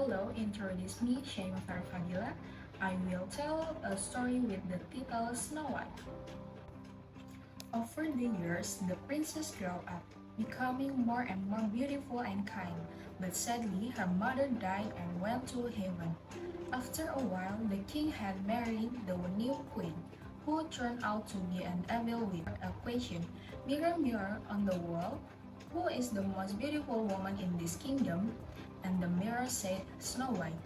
Hello, introduce me, Syaima Fhadilla. I will tell a story with the title Snow White. Over the years, the princess grew up, becoming more and more beautiful and kind. But sadly, her mother died and went to heaven. After a while, the king had married the new queen, who turned out to be an evil witch. A question: mirror, mirror on the wall, who is the most beautiful woman in this kingdom? And the mirror said, Snow White.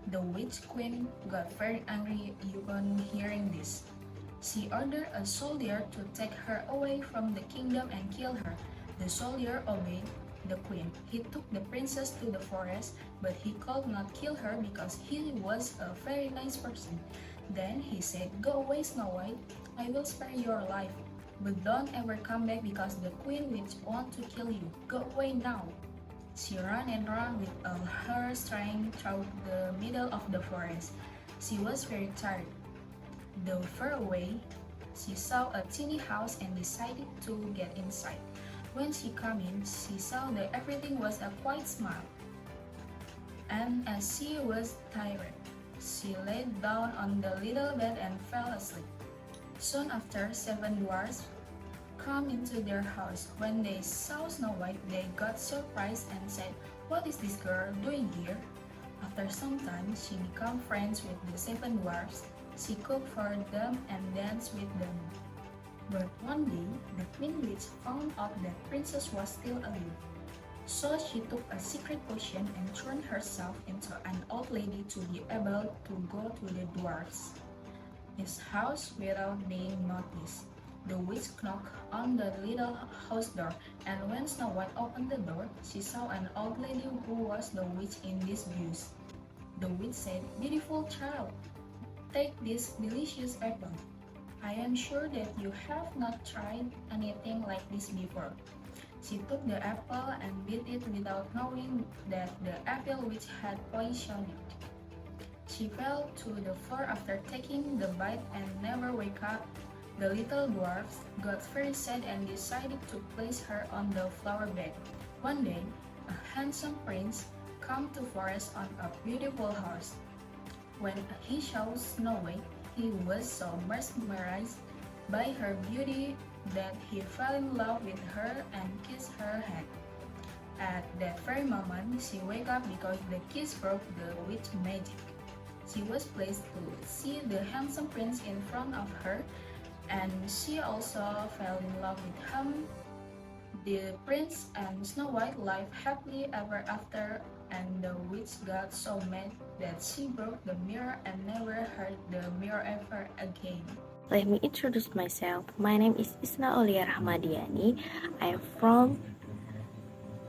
The witch queen got very angry upon hearing this. She ordered a soldier to take her away from the kingdom and kill her. The soldier obeyed the queen. He took the princess to the forest, but he could not kill her because he was a very nice person. Then he said, Go away, Snow White. I will spare your life. But don't ever come back because the queen witch wants to kill you. Go away now. She ran and ran with all her strength through the middle of the forest. She was very tired. Though far away, she saw a teeny house and decided to get inside. When she came in, she saw that everything was a quiet smile. And as she was tired, she lay down on the little bed and fell asleep. Soon after, 7 dwarfs come into their house. When they saw Snow White, they got surprised and said, What is this girl doing here? After some time, she became friends with the 7 dwarfs. She cooked for them and danced with them. But one day, the queen witch found out that princess was still alive. So she took a secret potion and turned herself into an old lady to be able to go to the dwarfs' house without being noticed. The witch knocked on the little house door, and when Snow White opened the door, she saw an old lady who was the witch in disguise. The witch said, Beautiful child, take this delicious apple. I am sure that you have not tried anything like this before. She took the apple and bit it without knowing that the apple witch had poisoned it. She fell to the floor after taking the bite and never woke up. The little dwarfs got very sad and decided to place her on the flower bed. One day, a handsome prince came to forest on a beautiful horse. When he saw Snow White, he was so mesmerized by her beauty that he fell in love with her and kissed her hand. At that very moment, she woke up because the kiss broke the witch magic. She was pleased to see the handsome prince in front of her, and she also fell in love with him. The prince and Snow White lived happily ever after, and the witch got so mad that she broke the mirror and never heard the mirror ever again. Let me introduce myself. My name is Isna Aulia Rahmadiani. I am from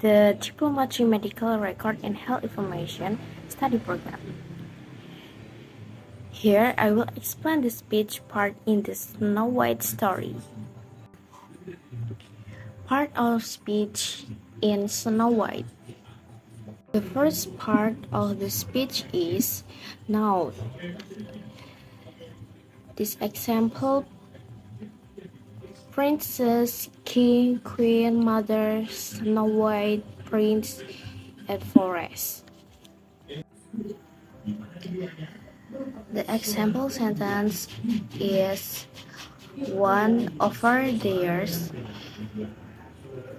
the Diplomacy Medical Record and Health Information Study Program. Here I will explain the speech part in the Snow White story. Part of speech in Snow White. The first part of the speech is now. This example: Princess, King, Queen, Mother, Snow White, Prince, and Forest. The example sentence is one over the years,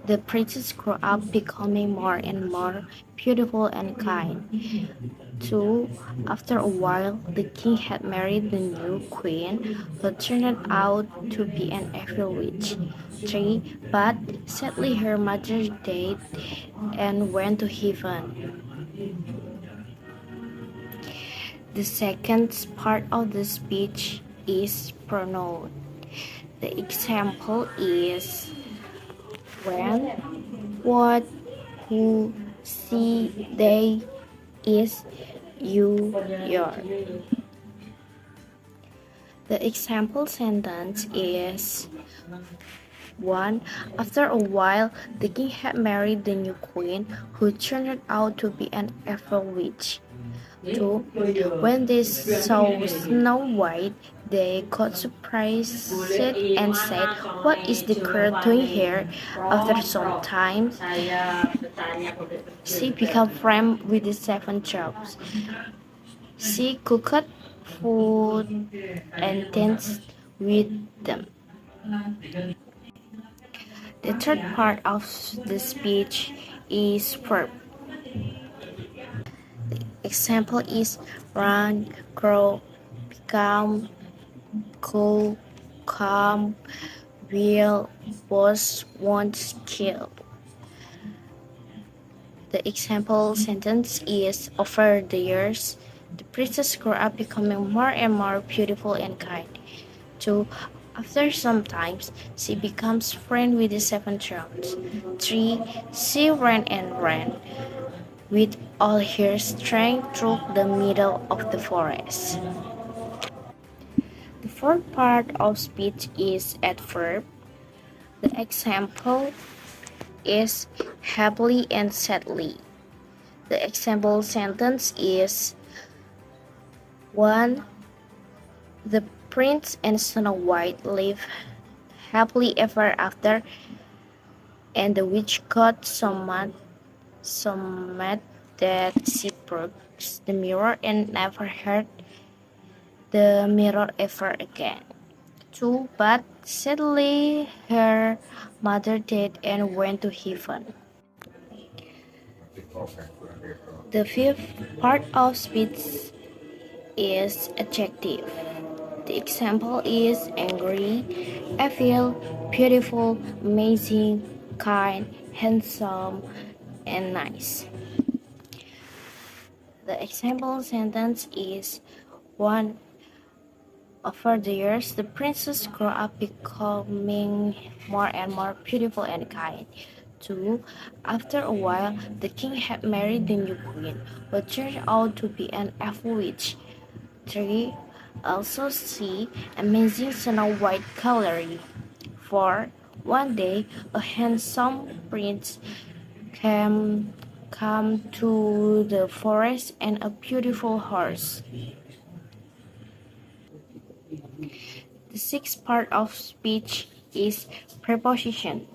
the princess grew up becoming more and more beautiful and kind. 2. After a while, the king had married the new queen, who turned out to be an evil witch. 3. But sadly her mother died and went to heaven. The second part of the speech is pronoun. The example is when, what, who, she, they, is, you, your. The example sentence is 1. After a while, the king had married the new queen, who turned out to be an evil witch. 2. When they saw Snow White, they got surprised and said, "What is the girl doing here?" After some time, she became friends with the seven dwarfs. She cooked food and danced with them. The third part of the speech is verb. Example is run, grow, become, cool, calm, will, was, once, kill. The example sentence is over the years, the princess grew up becoming more and more beautiful and kind. 2. After some time, she becomes friend with the seven dwarfs. 3. She ran and ran with all her strength through the middle of the forest. The fourth part of speech is adverb. The example is happily and sadly. The example sentence is 1. The prince and Snow White lived happily ever after, and the witch got so mad that she broke the mirror and never heard the mirror ever again. 2. But sadly her mother died and went to heaven. The fifth part of speech is adjective. The example is angry, evil, beautiful, amazing, kind, handsome, and nice. The example sentence is 1. Over the years, the princess grew up becoming more and more beautiful and kind. 2. After a while, the king had married the new queen, who turned out to be an evil witch. 3. Also see Amazing Snow White gallery. 4. One day, a handsome prince came to the forest and a beautiful horse. The sixth part of speech is preposition.